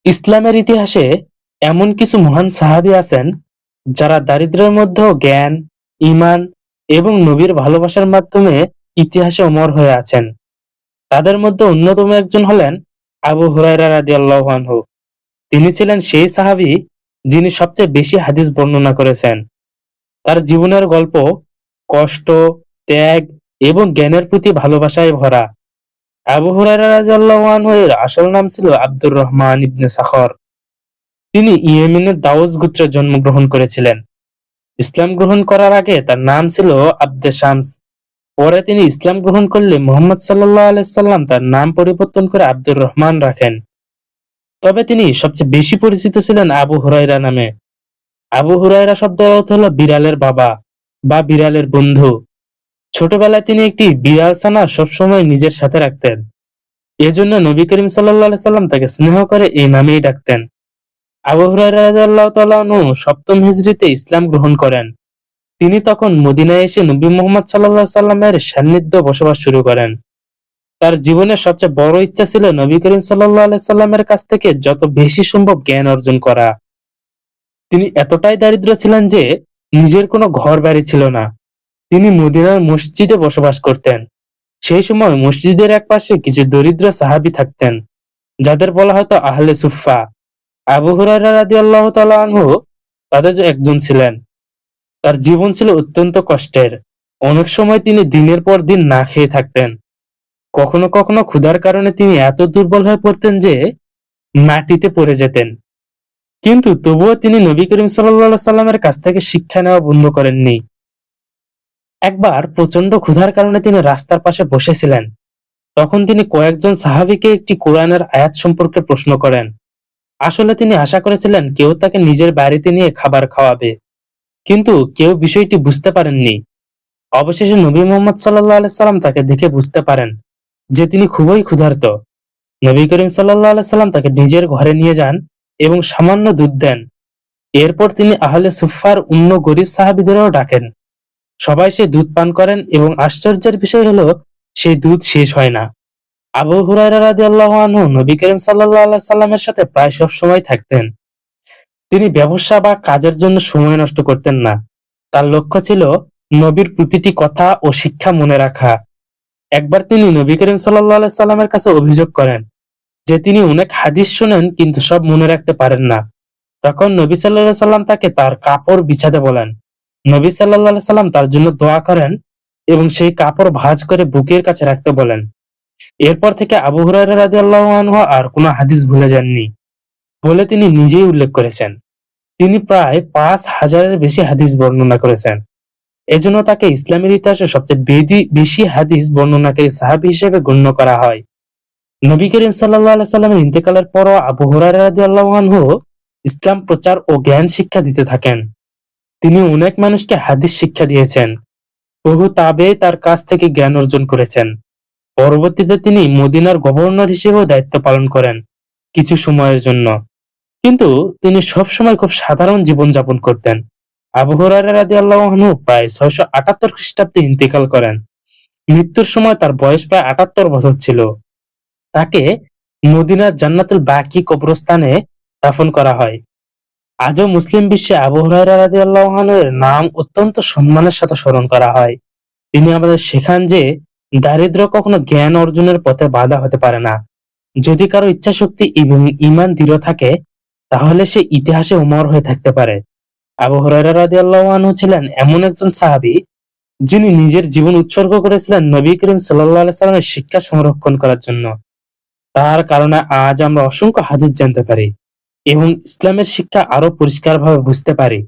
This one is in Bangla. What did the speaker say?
ইসলামের ইতিহাসে এমন কিছু মহান সাহাবী আছেন যারা দারিদ্র্যের মধ্যেও জ্ঞান, ঈমান এবং নবীর ভালোবাসার মাধ্যমে ইতিহাসে অমর হয়ে আছেন। তাদের মধ্যে অন্যতম একজন হলেন আবু হুরায়রা রাদিয়াল্লাহু আনহু। তিনি ছিলেন সেই সাহাবী যিনি সবচেয়ে বেশি হাদিস বর্ণনা করেছেন। তার জীবনের গল্প কষ্ট, ত্যাগ এবং জ্ঞানের প্রতি ভালোবাসায় ভরা। আবু হুরায়রা রাদিয়াল্লাহু আনহু এর আসল নাম ছিল আব্দুর রহমান ইবনে সাখর। তিনি ইয়েমেনের দাউস গোত্রে জন্মগ্রহণ করেছিলেন। ইসলাম গ্রহণ করার আগে তার নাম ছিল আব্দে শামস। পরে তিনি ইসলাম গ্রহণ করলে মুহাম্মদ সাল্লাল্লাহু আলাইহি সাল্লাম তার নাম পরিবর্তন করে আব্দুর রহমান রাখেন। তবে তিনি সবচেয়ে বেশি পরিচিত ছিলেন আবু হুরায়রা নামে। আবু হুরায়রা শব্দের অর্থ হলো বিড়ালের বাবা বা বিড়ালের বন্ধু। ছোটবেলায় তিনি একটি বিড়াল ছানা সবসময় নিজের সাথে রাখতেন। এজন্য নবী করিম সাল্লাল্লাহু আলাইহি সাল্লাম তাকে স্নেহ করে এই নামেই ডাকতেন। আবু হুরায়রা রাদিয়াল্লাহু তাআলা আনহু সপ্তম হিজরীতে ইসলাম গ্রহণ করেন। তিনি তখন মদিনায় এসে নবী মুহাম্মদ সাল্লাল্লাহু আলাইহি সাল্লামের সান্নিধ্যে বসবাস শুরু করেন। তার জীবনের সবচেয়ে বড় ইচ্ছা ছিল নবী করিম সাল্লাল্লাহু আলাইহি সাল্লামের কাছ থেকে যত বেশি সম্ভব জ্ঞান অর্জন করা। তিনি এতটাই দারিদ্র ছিলেন যে নিজের কোনো ঘর বাড়ি ছিল না। তিনি মদিনার মসজিদে বসবাস করতেন। সেই সময় মসজিদের একপাশে কিছু দরিদ্র সাহাবী থাকতেন, যাদের বলা হতো আহলে সুফফা। আবু হুরায়রা রাদিয়াল্লাহু তাআলা আনহু তাদের একজন ছিলেন। তার জীবন ছিল অত্যন্ত কষ্টের। অনেক সময় তিনি দিনের পর দিন না খেয়ে থাকতেন। কখনো কখনো ক্ষুধার কারণে তিনি এত দুর্বল হয়ে পড়তেন যে মাটিতে পড়ে যেতেন। কিন্তু তবুও তিনি নবী করিম সাল্লাল্লাহু আলাইহি সাল্লামের কাছ থেকে শিক্ষা নেওয়া বন্ধ করেননি। একবার প্রচন্ড ক্ষুধার কারণে তিনি রাস্তার পাশে বসেছিলেন। তখন তিনি কয়েকজন সাহাবীকে একটি কোরআনের আয়াত সম্পর্কে প্রশ্ন করেন। আসলে তিনি আশা করেছিলেন কেউ তাকে নিজের বাড়িতে নিয়ে খাবার খাওয়াবে, কিন্তু কেউ বিষয়টি বুঝতে পারেননি। অবশেষে নবী মুহাম্মদ সাল্লাল্লাহু আলাইহি সাল্লাম তাকে দেখে বুঝতে পারেন যে তিনি খুবই ক্ষুধার্ত। নবী করিম সাল্লাল্লাহু আলাইহি সাল্লাম তাকে নিজের ঘরে নিয়ে যান এবং সামান্য দুধ দেন। এরপর তিনি আহলে সুফফার অন্য গরিব সাহাবীদেরও ডাকেন। সবাই সেই দুধ পান করেন এবং আশ্চর্যের বিষয় হলো সেই দুধ শেষ হয় না। আবু হুরায়রা রাদিয়াল্লাহু আনহু নবী করিম সাল্লাল্লাহু আলাইহি সাল্লামের সাথে প্রায় সব সময় থাকতেন। তিনি ব্যবসা বা কাজের জন্য সময় নষ্ট করতেন না। তার লক্ষ্য ছিল নবীর প্রতিটি কথা ও শিক্ষা মনে রাখা। একবার তিনি নবী করিম সাল্লাল্লাহু আলাইহি সাল্লামের কাছে অভিযোগ করেন যে তিনি অনেক হাদিস শুনেন কিন্তু সব মনে রাখতে পারেন না। তখন নবী সাল্লাল্লাহু আলাইহি সাল্লাম তাকে তার কাপড় বিছাতে বলেন। নবী সাল্লাল্লাহু আলাইহি সাল্লাম তার জন্য দোয়া করেন এবং সেই কাপড় ভাঁজ করে বুকের কাছে রাখতে বলেন। এরপর থেকে আবু হুরায়রা রাদিয়াল্লাহু আনহু আর কোনো হাদিস ভুলে যাননি বলে তিনি নিজেই উল্লেখ করেছেন। তিনি প্রায় ৫,০০০-এর বেশি হাদিস বর্ণনা করেছেন। এজন্য তাকে ইসলামের ইতিহাসে সবচেয়ে বেশি হাদিস বর্ণনাকারী সাহাবী হিসেবে গণ্য করা হয়। নবী করিম সাল্লাল্লাহু আলাইহি সাল্লামের ইন্তেকালের পরও আবু হুরায়রা রাদিয়াল্লাহু আনহু ইসলাম প্রচার ও জ্ঞান শিক্ষা দিতে থাকেন। তিনি অনেক মানুষকে হাদিস শিক্ষা দিয়েছেন। বহু তাবেঈ তার কাছ থেকে জ্ঞান অর্জন করেছেন। পরবর্তীতে তিনি মদিনার গভর্নর হিসেবেও দায়িত্ব পালন করেন কিছু সময়ের জন্য। কিন্তু তিনি সবসময় খুব সাধারণ জীবন যাপন করতেন। আবু হুরায়রা রাদিয়াল্লাহু আনহু প্রায় ৬৭৮ খ্রিস্টাব্দে ইন্তেকাল করেন। মৃত্যুর সময় তার বয়স প্রায় ৭৮ বছর ছিল। তাকে মদিনার জান্নাতুল বাকি কবরস্থানে দাফন করা হয়। আজও মুসলিম বিশ্বে আবু হুরায়রা রাদিয়াল্লাহু আনহু এর নাম অত্যন্ত সম্মানের সাথে স্মরণ করা হয়। তিনি আমাদের শেখান যে দারিদ্র্য কখনো জ্ঞান অর্জনের পথে বাধা হতে পারে না। যদি কারো ইচ্ছাশক্তি এবং ঈমান দৃঢ় থাকে, তাহলে সে ইতিহাসে অমর হয়ে থাকতে পারে। আবু হুরায়রা রাদিয়াল্লাহু আনহু ছিলেন এমন একজন সাহাবী যিনি নিজের জীবন উৎসর্গ করেছিলেন নবী করিম সাল্লাল্লাহু আলাইহি সাল্লামের শিক্ষা সংরক্ষণ করার জন্য। তার কারণে আজ আমরা অসংখ্য হাদিস জানতে পারি এবং ইসলামের শিক্ষা আরো পরিষ্কারভাবে বুঝতে পারি।